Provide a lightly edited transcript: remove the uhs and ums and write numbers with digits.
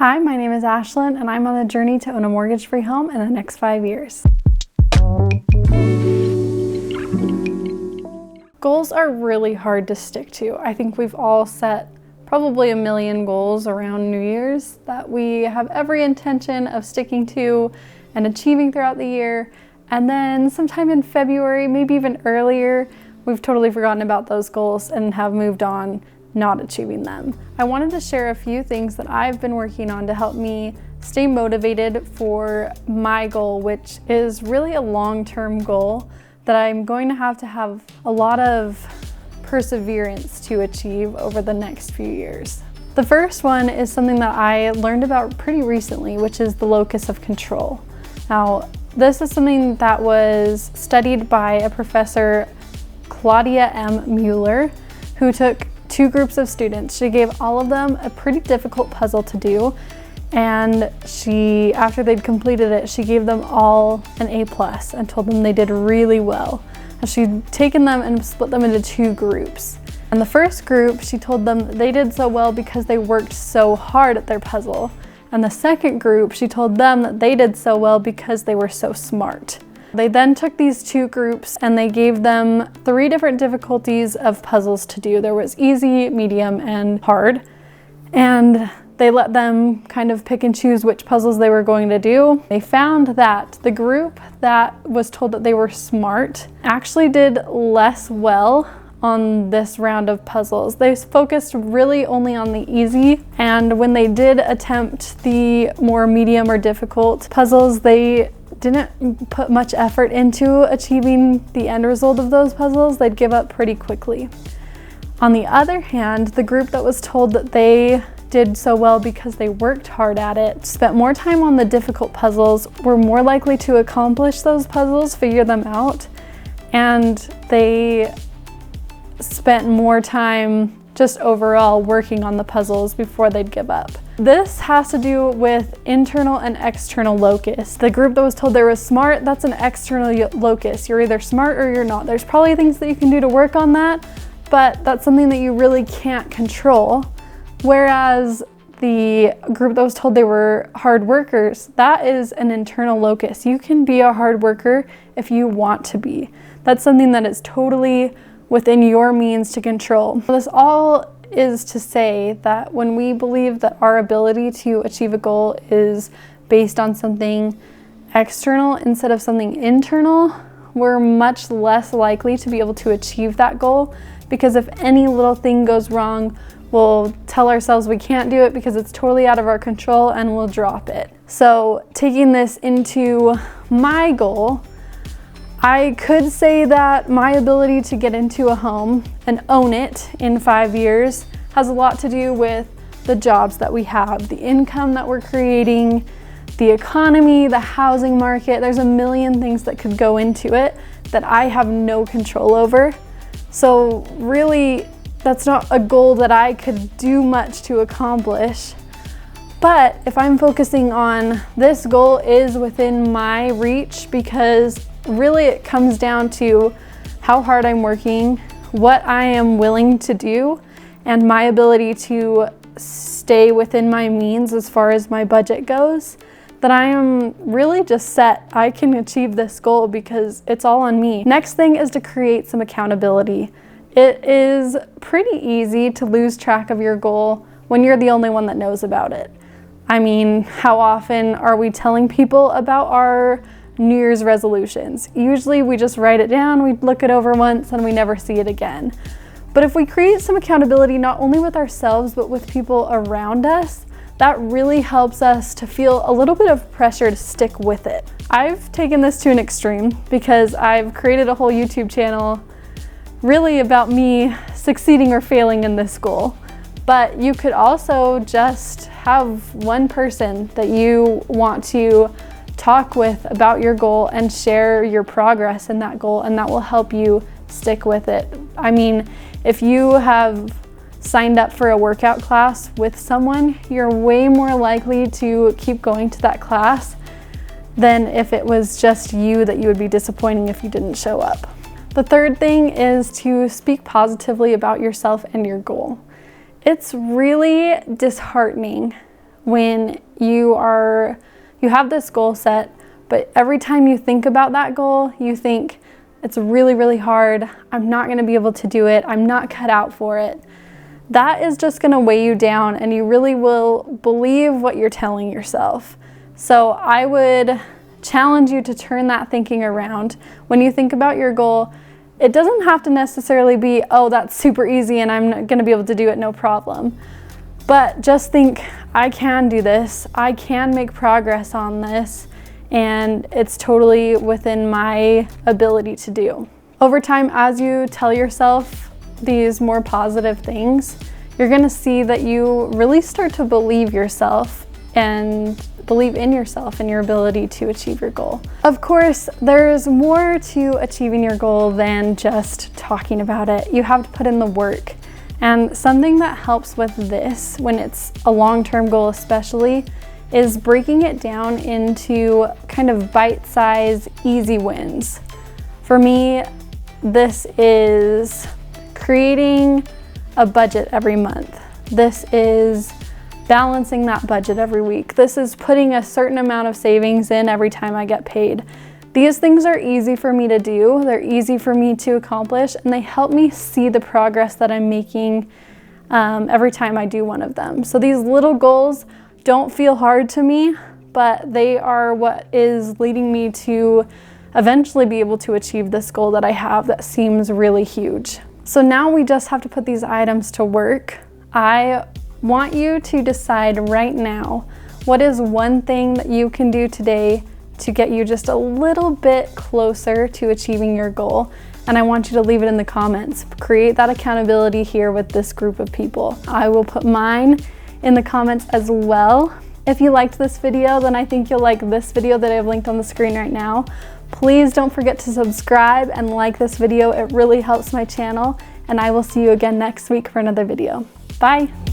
Hi, my name is Ashlyn, and I'm on a journey to own a mortgage-free home in the next 5 years. Goals are really hard to stick to. I think we've all set probably a million goals around New Year's that we have every intention of sticking to and achieving throughout the year. And then sometime in February, maybe even earlier, we've totally forgotten about those goals and have moved on, not achieving them. I wanted to share a few things that I've been working on to help me stay motivated for my goal, which is really a long-term goal that I'm going to have a lot of perseverance to achieve over the next few years. The first one is something that I learned about pretty recently, which is the locus of control. Now, this is something that was studied by a professor, Claudia M. Mueller, who took two groups of students. She gave all of them a pretty difficult puzzle to do, and after they'd completed it, she gave them all an A+ and told them they did really well. And she'd taken them and split them into two groups. And the first group, she told them they did so well because they worked so hard at their puzzle. And the second group, she told them that they did so well because they were so smart. They then took these two groups and they gave them 3 different difficulties of puzzles to do. There was easy, medium, and hard. And they let them kind of pick and choose which puzzles they were going to do. They found that the group that was told that they were smart actually did less well on this round of puzzles. They focused really only on the easy, and when they did attempt the more medium or difficult puzzles, they didn't put much effort into achieving the end result of those puzzles. They'd give up pretty quickly. On the other hand, the group that was told that they did so well because they worked hard at it, spent more time on the difficult puzzles, were more likely to accomplish those puzzles, figure them out, and they spent more time just overall working on the puzzles before they'd give up. This has to do with internal and external locus. The group that was told they were smart, that's an external locus. You're either smart or you're not. There's probably things that you can do to work on that, but that's something that you really can't control. Whereas the group that was told they were hard workers, that is an internal locus. You can be a hard worker if you want to be. That's something that is totally within your means to control. This all is to say that when we believe that our ability to achieve a goal is based on something external instead of something internal, we're much less likely to be able to achieve that goal, because if any little thing goes wrong, we'll tell ourselves we can't do it because it's totally out of our control and we'll drop it. So taking this into my goal, I could say that my ability to get into a home and own it in 5 years has a lot to do with the jobs that we have, the income that we're creating, the economy, the housing market. There's a million things that could go into it that I have no control over. So really, that's not a goal that I could do much to accomplish. But if I'm focusing on this goal is within my reach, because really it comes down to how hard I'm working, what I am willing to do, and my ability to stay within my means as far as my budget goes, that I am really just set. I can achieve this goal because it's all on me. Next thing is to create some accountability. It is pretty easy to lose track of your goal when you're the only one that knows about it. I mean, how often are we telling people about our New Year's resolutions? Usually we just write it down, we look it over once, and we never see it again. But if we create some accountability, not only with ourselves, but with people around us, that really helps us to feel a little bit of pressure to stick with it. I've taken this to an extreme because I've created a whole YouTube channel really about me succeeding or failing in this goal. But you could also just have one person that you want to talk with about your goal and share your progress in that goal, and that will help you stick with it. I mean, if you have signed up for a workout class with someone, you're way more likely to keep going to that class than if it was just you that you would be disappointing if you didn't show up. The third thing is to speak positively about yourself and your goal. It's really disheartening when you have this goal set, but every time you think about that goal, you think it's really, really hard. I'm not going to be able to do it. I'm not cut out for it. That is just going to weigh you down, and you really will believe what you're telling yourself. So I would challenge you to turn that thinking around. When you think about your goal, it doesn't have to necessarily be, oh, that's super easy and I'm going to be able to do it, no problem. But just think, I can do this. I can make progress on this, and it's totally within my ability to do. Over time, as you tell yourself these more positive things, you're going to see that you really start to believe yourself and believe in yourself and your ability to achieve your goal. Of course, there's more to achieving your goal than just talking about it. You have to put in the work. And something that helps with this, when it's a long-term goal especially, is breaking it down into kind of bite-sized, easy wins. For me, this is creating a budget every month. This is balancing that budget every week. This is putting a certain amount of savings in every time I get paid. These things are easy for me to do. They're easy for me to accomplish, and they help me see the progress that I'm making every time I do one of them. So these little goals don't feel hard to me, but they are what is leading me to eventually be able to achieve this goal that I have that seems really huge. So now we just have to put these items to work. I want you to decide right now, what is one thing that you can do today to get you just a little bit closer to achieving your goal? And I want you to leave it in the comments. Create that accountability here with this group of people. I will put mine in the comments as well. If you liked this video, then I think you'll like this video that I have linked on the screen right now. Please don't forget to subscribe and like this video. It really helps my channel, and I will see you again next week for another video. Bye.